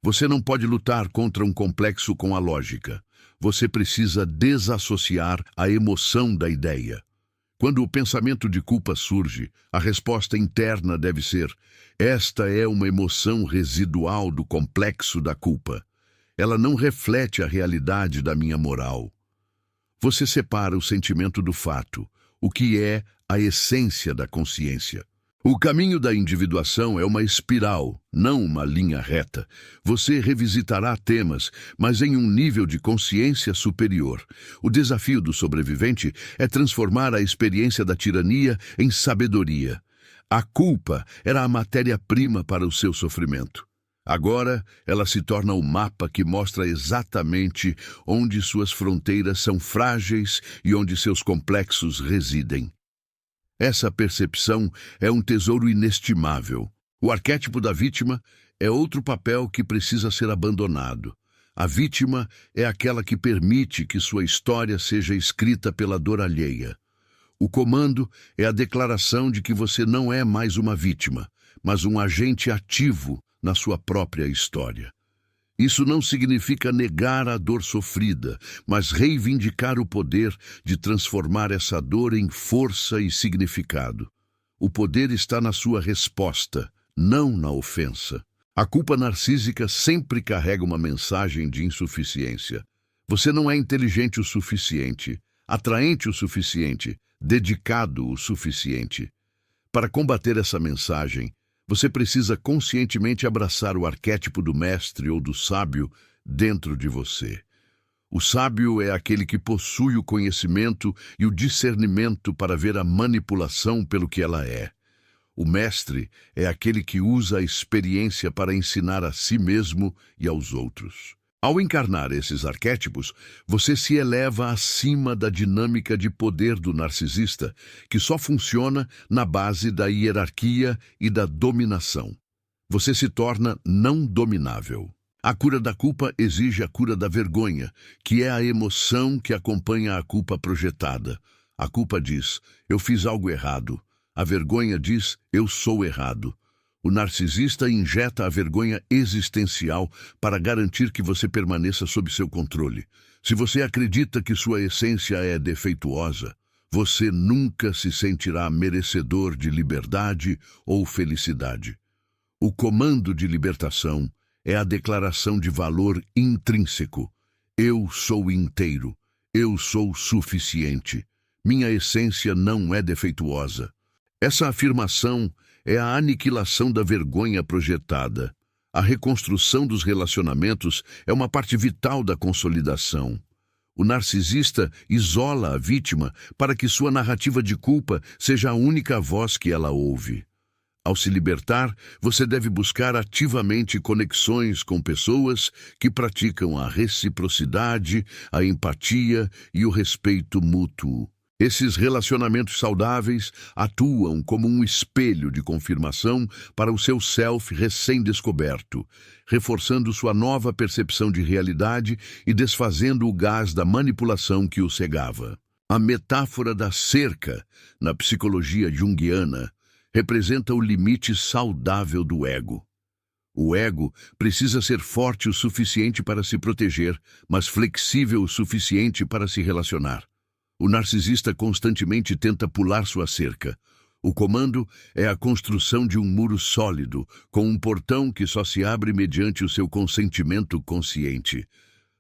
Você não pode lutar contra um complexo com a lógica. Você precisa desassociar a emoção da ideia. Quando o pensamento de culpa surge, a resposta interna deve ser: esta é uma emoção residual do complexo da culpa. Ela não reflete a realidade da minha moral. Você separa o sentimento do fato, o que é a essência da consciência. O caminho da individuação é uma espiral, não uma linha reta. Você revisitará temas, mas em um nível de consciência superior. O desafio do sobrevivente é transformar a experiência da tirania em sabedoria. A culpa era a matéria-prima para o seu sofrimento. Agora, ela se torna o mapa que mostra exatamente onde suas fronteiras são frágeis e onde seus complexos residem. Essa percepção é um tesouro inestimável. O arquétipo da vítima é outro papel que precisa ser abandonado. A vítima é aquela que permite que sua história seja escrita pela dor alheia. O comando é a declaração de que você não é mais uma vítima, mas um agente ativo na sua própria história. Isso não significa negar a dor sofrida, mas reivindicar o poder de transformar essa dor em força e significado. O poder está na sua resposta, não na ofensa. A culpa narcísica sempre carrega uma mensagem de insuficiência. Você não é inteligente o suficiente, atraente o suficiente, dedicado o suficiente. Para combater essa mensagem, você precisa conscientemente abraçar o arquétipo do mestre ou do sábio dentro de você. O sábio é aquele que possui o conhecimento e o discernimento para ver a manipulação pelo que ela é. O mestre é aquele que usa a experiência para ensinar a si mesmo e aos outros. Ao encarnar esses arquétipos, você se eleva acima da dinâmica de poder do narcisista, que só funciona na base da hierarquia e da dominação. Você se torna não dominável. A cura da culpa exige a cura da vergonha, que é a emoção que acompanha a culpa projetada. A culpa diz, eu fiz algo errado. A vergonha diz, eu sou errado. O narcisista injeta a vergonha existencial para garantir que você permaneça sob seu controle. Se você acredita que sua essência é defeituosa, você nunca se sentirá merecedor de liberdade ou felicidade. O comando de libertação é a declaração de valor intrínseco. Eu sou inteiro. Eu sou suficiente. Minha essência não é defeituosa. Essa afirmação é a aniquilação da vergonha projetada. A reconstrução dos relacionamentos é uma parte vital da consolidação. O narcisista isola a vítima para que sua narrativa de culpa seja a única voz que ela ouve. Ao se libertar, você deve buscar ativamente conexões com pessoas que praticam a reciprocidade, a empatia e o respeito mútuo. Esses relacionamentos saudáveis atuam como um espelho de confirmação para o seu self recém-descoberto, reforçando sua nova percepção de realidade e desfazendo o gás da manipulação que o cegava. A metáfora da cerca, na psicologia junguiana, representa o limite saudável do ego. O ego precisa ser forte o suficiente para se proteger, mas flexível o suficiente para se relacionar. O narcisista constantemente tenta pular sua cerca. O comando é a construção de um muro sólido, com um portão que só se abre mediante o seu consentimento consciente.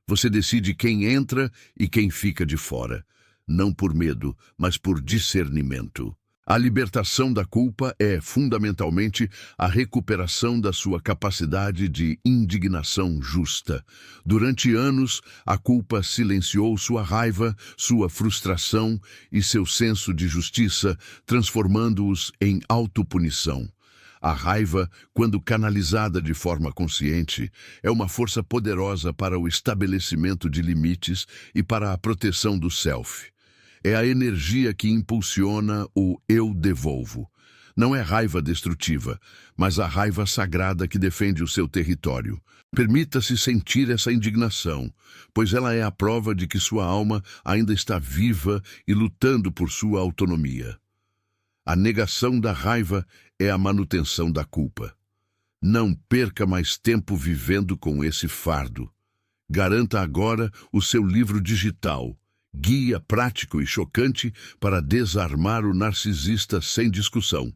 Você decide quem entra e quem fica de fora, não por medo, mas por discernimento. A libertação da culpa é, fundamentalmente, a recuperação da sua capacidade de indignação justa. Durante anos, a culpa silenciou sua raiva, sua frustração e seu senso de justiça, transformando-os em autopunição. A raiva, quando canalizada de forma consciente, é uma força poderosa para o estabelecimento de limites e para a proteção do self. É a energia que impulsiona o eu devolvo. Não é raiva destrutiva, mas a raiva sagrada que defende o seu território. Permita-se sentir essa indignação, pois ela é a prova de que sua alma ainda está viva e lutando por sua autonomia. A negação da raiva é a manutenção da culpa. Não perca mais tempo vivendo com esse fardo. Garanta agora o seu livro digital, guia prático e chocante para desarmar o narcisista sem discussão,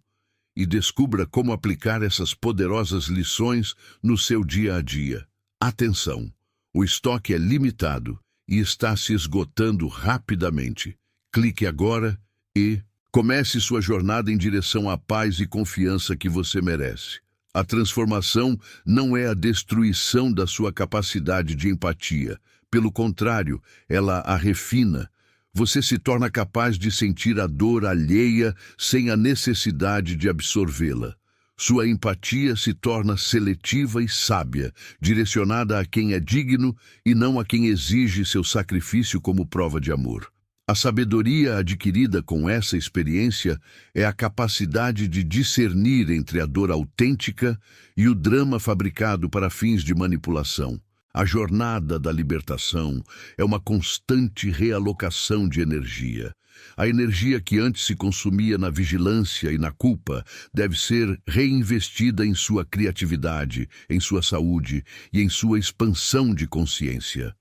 e descubra como aplicar essas poderosas lições no seu dia a dia. Atenção! O estoque é limitado e está se esgotando rapidamente. Clique agora e comece sua jornada em direção à paz e confiança que você merece. A transformação não é a destruição da sua capacidade de empatia. Pelo contrário, ela a refina. Você se torna capaz de sentir a dor alheia sem a necessidade de absorvê-la. Sua empatia se torna seletiva e sábia, direcionada a quem é digno e não a quem exige seu sacrifício como prova de amor. A sabedoria adquirida com essa experiência é a capacidade de discernir entre a dor autêntica e o drama fabricado para fins de manipulação. A jornada da libertação é uma constante realocação de energia. A energia que antes se consumia na vigilância e na culpa deve ser reinvestida em sua criatividade, em sua saúde e em sua expansão de consciência.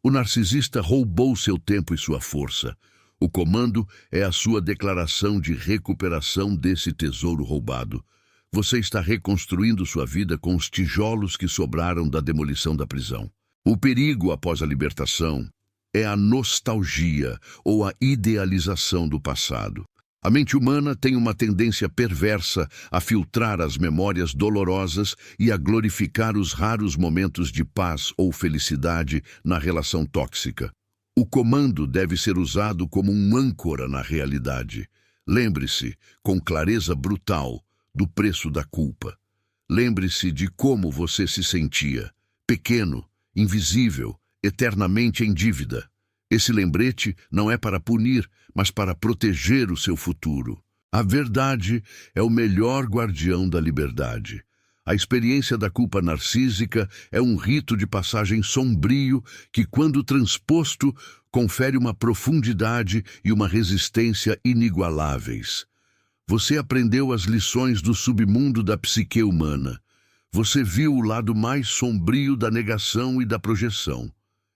O narcisista roubou seu tempo e sua força. O comando é a sua declaração de recuperação desse tesouro roubado. Você está reconstruindo sua vida com os tijolos que sobraram da demolição da prisão. O perigo após a libertação é a nostalgia ou a idealização do passado. A mente humana tem uma tendência perversa a filtrar as memórias dolorosas e a glorificar os raros momentos de paz ou felicidade na relação tóxica. O comando deve ser usado como um âncora na realidade. Lembre-se, com clareza brutal, do preço da culpa. Lembre-se de como você se sentia, pequeno, invisível, eternamente em dívida. Esse lembrete não é para punir, mas para proteger o seu futuro. A verdade é o melhor guardião da liberdade. A experiência da culpa narcísica é um rito de passagem sombrio que, quando transposto, confere uma profundidade e uma resistência inigualáveis. Você aprendeu as lições do submundo da psique humana. Você viu o lado mais sombrio da negação e da projeção.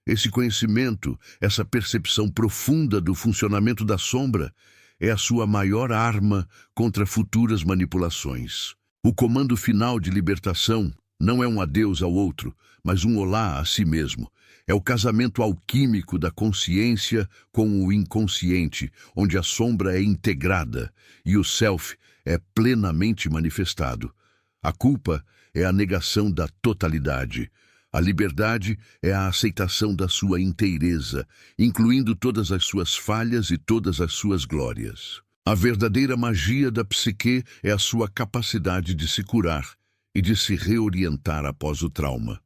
Esse conhecimento, essa percepção profunda do funcionamento da sombra, é a sua maior arma contra futuras manipulações. O comando final de libertação não é um adeus ao outro, mas um olá a si mesmo. É o casamento alquímico da consciência com o inconsciente, onde a sombra é integrada e o self é plenamente manifestado. A culpa é a negação da totalidade. A liberdade é a aceitação da sua inteireza, incluindo todas as suas falhas e todas as suas glórias. A verdadeira magia da psique é a sua capacidade de se curar e de se reorientar após o trauma.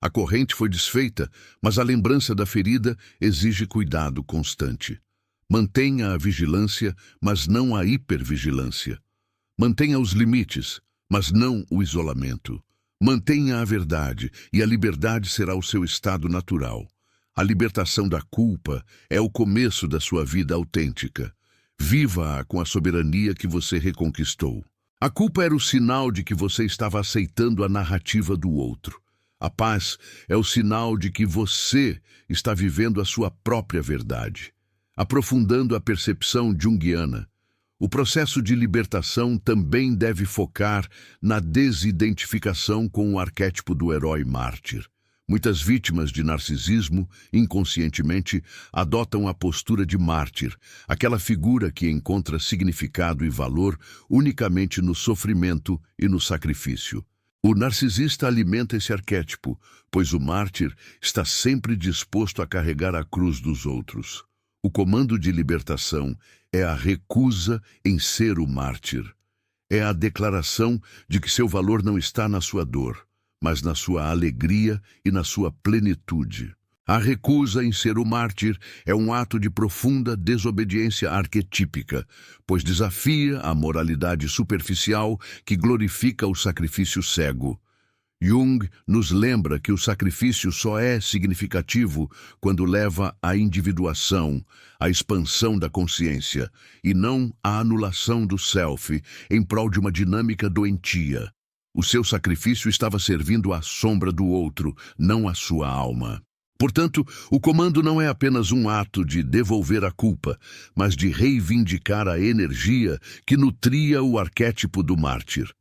A corrente foi desfeita, mas a lembrança da ferida exige cuidado constante. Mantenha a vigilância, mas não a hipervigilância. Mantenha os limites, mas não o isolamento. Mantenha a verdade, e a liberdade será o seu estado natural. A libertação da culpa é o começo da sua vida autêntica. Viva-a com a soberania que você reconquistou. A culpa era o sinal de que você estava aceitando a narrativa do outro. A paz é o sinal de que você está vivendo a sua própria verdade. Aprofundando a percepção junguiana, o processo de libertação também deve focar na desidentificação com o arquétipo do herói mártir. Muitas vítimas de narcisismo, inconscientemente, adotam a postura de mártir, aquela figura que encontra significado e valor unicamente no sofrimento e no sacrifício. O narcisista alimenta esse arquétipo, pois o mártir está sempre disposto a carregar a cruz dos outros. O comando de libertação é a recusa em ser o mártir. É a declaração de que seu valor não está na sua dor, mas na sua alegria e na sua plenitude. A recusa em ser o mártir é um ato de profunda desobediência arquetípica, pois desafia a moralidade superficial que glorifica o sacrifício cego. Jung nos lembra que o sacrifício só é significativo quando leva à individuação, à expansão da consciência, e não à anulação do self em prol de uma dinâmica doentia. O seu sacrifício estava servindo à sombra do outro, não à sua alma. Portanto, o comando não é apenas um ato de devolver a culpa, mas de reivindicar a energia que nutria o arquétipo do mártir.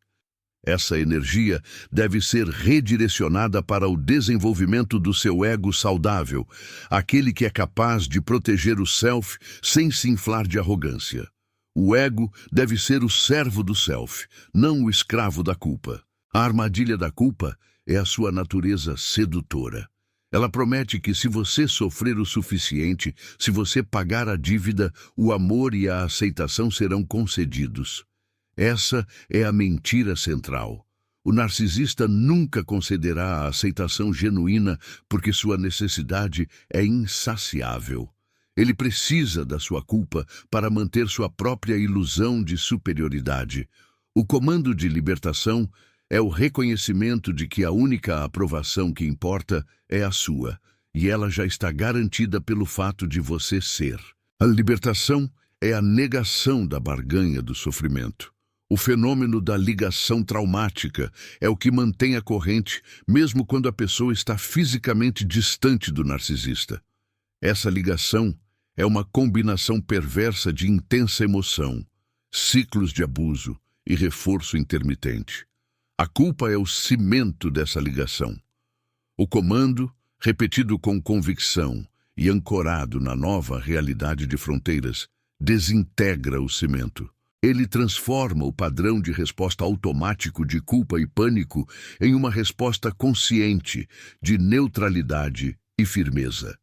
Essa energia deve ser redirecionada para o desenvolvimento do seu ego saudável, aquele que é capaz de proteger o self sem se inflar de arrogância. O ego deve ser o servo do self, não o escravo da culpa. A armadilha da culpa é a sua natureza sedutora. Ela promete que se você sofrer o suficiente, se você pagar a dívida, o amor e a aceitação serão concedidos. Essa é a mentira central. O narcisista nunca concederá a aceitação genuína porque sua necessidade é insaciável. Ele precisa da sua culpa para manter sua própria ilusão de superioridade. O comando de libertação é o reconhecimento de que a única aprovação que importa é a sua, e ela já está garantida pelo fato de você ser. A libertação é a negação da barganha do sofrimento. O fenômeno da ligação traumática é o que mantém a corrente, mesmo quando a pessoa está fisicamente distante do narcisista. Essa ligação é uma combinação perversa de intensa emoção, ciclos de abuso e reforço intermitente. A culpa é o cimento dessa ligação. O comando, repetido com convicção e ancorado na nova realidade de fronteiras, desintegra o cimento. Ele transforma o padrão de resposta automático de culpa e pânico em uma resposta consciente de neutralidade e firmeza.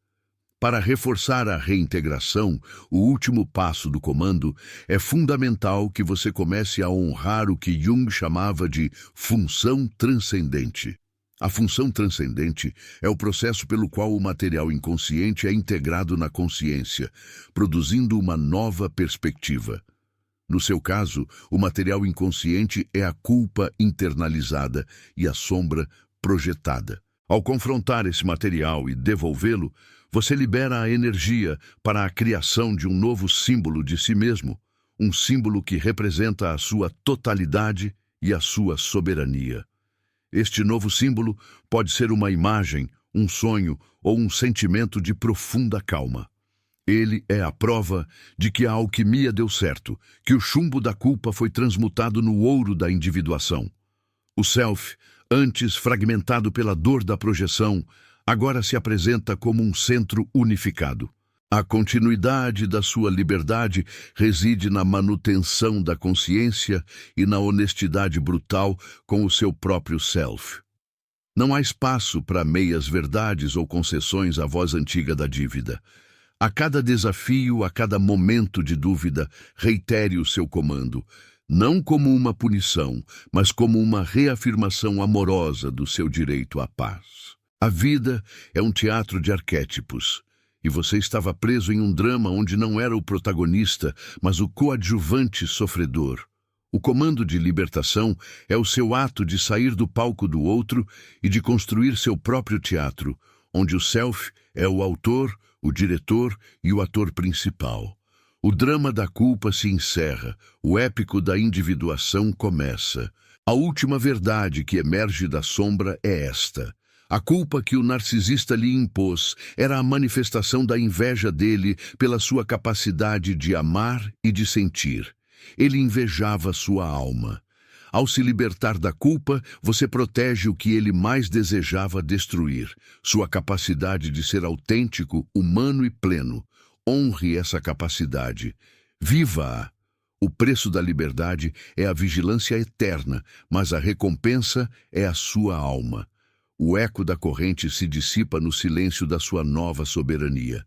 Para reforçar a reintegração, o último passo do comando, é fundamental que você comece a honrar o que Jung chamava de função transcendente. A função transcendente é o processo pelo qual o material inconsciente é integrado na consciência, produzindo uma nova perspectiva. No seu caso, o material inconsciente é a culpa internalizada e a sombra projetada. Ao confrontar esse material e devolvê-lo, você libera a energia para a criação de um novo símbolo de si mesmo, um símbolo que representa a sua totalidade e a sua soberania. Este novo símbolo pode ser uma imagem, um sonho ou um sentimento de profunda calma. Ele é a prova de que a alquimia deu certo, que o chumbo da culpa foi transmutado no ouro da individuação. O self, antes fragmentado pela dor da projeção, agora se apresenta como um centro unificado. A continuidade da sua liberdade reside na manutenção da consciência e na honestidade brutal com o seu próprio self. Não há espaço para meias-verdades ou concessões à voz antiga da dívida. A cada desafio, a cada momento de dúvida, reitere o seu comando, não como uma punição, mas como uma reafirmação amorosa do seu direito à paz. A vida é um teatro de arquétipos, e você estava preso em um drama onde não era o protagonista, mas o coadjuvante sofredor. O comando de libertação é o seu ato de sair do palco do outro e de construir seu próprio teatro, onde o self é o autor, o diretor e o ator principal. O drama da culpa se encerra, o épico da individuação começa. A última verdade que emerge da sombra é esta. A culpa que o narcisista lhe impôs era a manifestação da inveja dele pela sua capacidade de amar e de sentir. Ele invejava sua alma. Ao se libertar da culpa, você protege o que ele mais desejava destruir, sua capacidade de ser autêntico, humano e pleno. Honre essa capacidade. Viva-a. O preço da liberdade é a vigilância eterna, mas a recompensa é a sua alma. O eco da corrente se dissipa no silêncio da sua nova soberania.